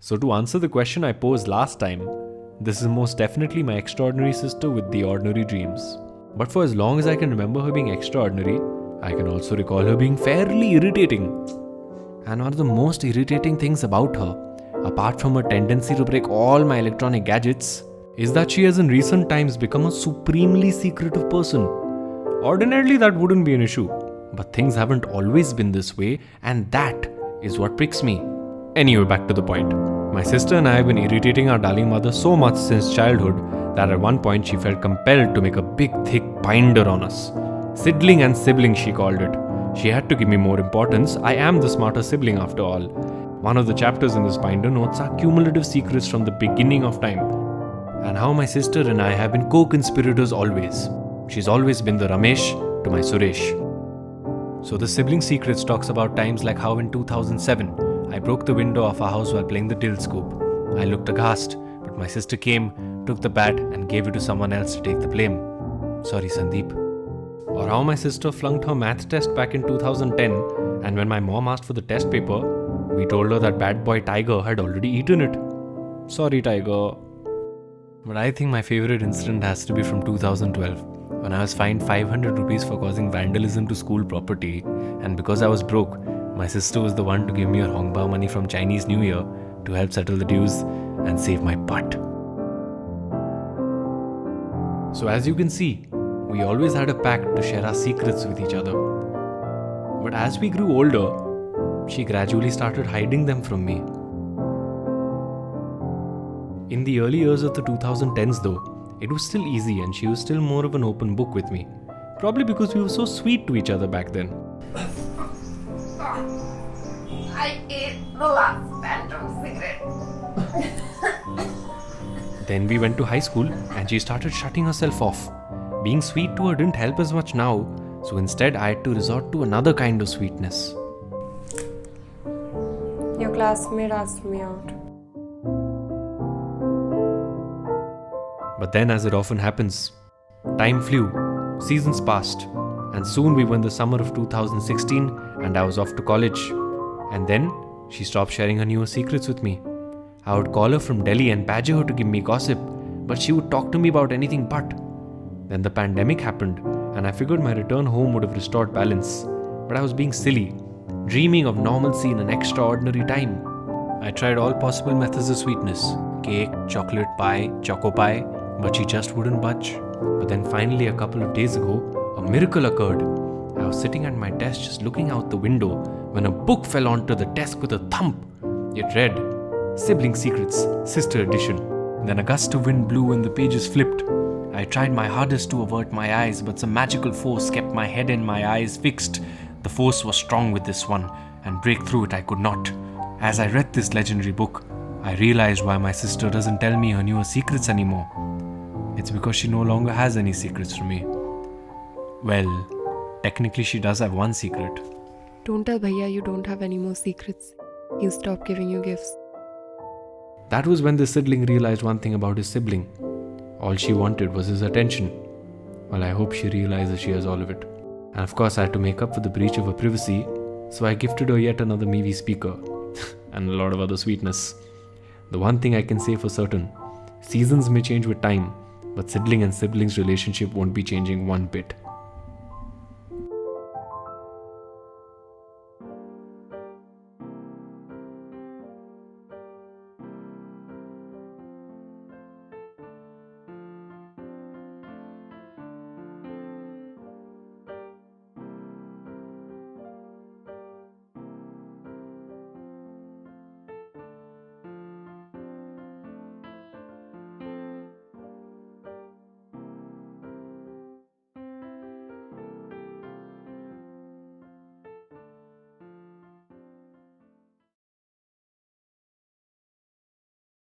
So to answer the question I posed last time, this is most definitely my extraordinary sister with the ordinary dreams. But for as long as I can remember her being extraordinary, I can also recall her being fairly irritating. And one of the most irritating things about her, apart from her tendency to break all my electronic gadgets, is that she has in recent times become a supremely secretive person. Ordinarily that wouldn't be an issue, but things haven't always been this way, and that is what pricks me. Anyway, back to the point. My sister and I have been irritating our darling mother so much since childhood that at one point she felt compelled to make a big thick binder on us. Sidling and sibling she called it. She had to give me more importance. I am the smarter sibling after all. One of the chapters in this binder notes our cumulative secrets from the beginning of time, and how my sister and I have been co-conspirators always. She's always been the Ramesh to my Suresh. So the sibling secrets talks about times like how in 2007, I broke the window of our house while playing the telescope. I looked aghast, but my sister came, took the bat and gave it to someone else to take the blame. Sorry, Sandeep. Or how my sister flunked her math test back in 2010, and when my mom asked for the test paper, we told her that bad boy Tiger had already eaten it. Sorry, Tiger. But I think my favorite incident has to be from 2012, when I was fined 500 rupees for causing vandalism to school property, and because I was broke, my sister was the one to give me her hongbao money from Chinese New Year to help settle the dues and save my butt. So as you can see, we always had a pact to share our secrets with each other. But as we grew older, she gradually started hiding them from me. In the early years of the 2010s though, it was still easy and she was still more of an open book with me. Probably because we were so sweet to each other back then. I ate the last phantom cigarette. Then we went to high school and she started shutting herself off. Being sweet to her didn't help as much now, so instead I had to resort to another kind of sweetness. Your classmate asked me out. But then, as it often happens, time flew, seasons passed, and soon we were in the summer of 2016 and I was off to college. And then, she stopped sharing her newer secrets with me. I would call her from Delhi and badger her to give me gossip, but she would talk to me about anything but. Then the pandemic happened, and I figured my return home would have restored balance. But I was being silly, dreaming of normalcy in an extraordinary time. I tried all possible methods of sweetness, cake, chocolate pie, choco pie, but she just wouldn't budge. But then finally a couple of days ago, a miracle occurred. I was sitting at my desk just looking out the window when a book fell onto the desk with a thump. It read, Sibling Secrets, Sister Edition. Then a gust of wind blew and the pages flipped. I tried my hardest to avert my eyes, but some magical force kept my head and my eyes fixed. The force was strong with this one, and break through it I could not. As I read this legendary book, I realized why my sister doesn't tell me her newer secrets anymore. It's because she no longer has any secrets from me. Well, technically she does have one secret. Don't tell Bhaiya you don't have any more secrets. He'll stop giving you gifts. That was when the sibling realized one thing about his sibling. All she wanted was his attention. Well, I hope she realizes she has all of it. And of course I had to make up for the breach of her privacy, so I gifted her yet another Mivi speaker. And a lot of other sweetness. The one thing I can say for certain, seasons may change with time, but sibling and siblings relationship won't be changing one bit.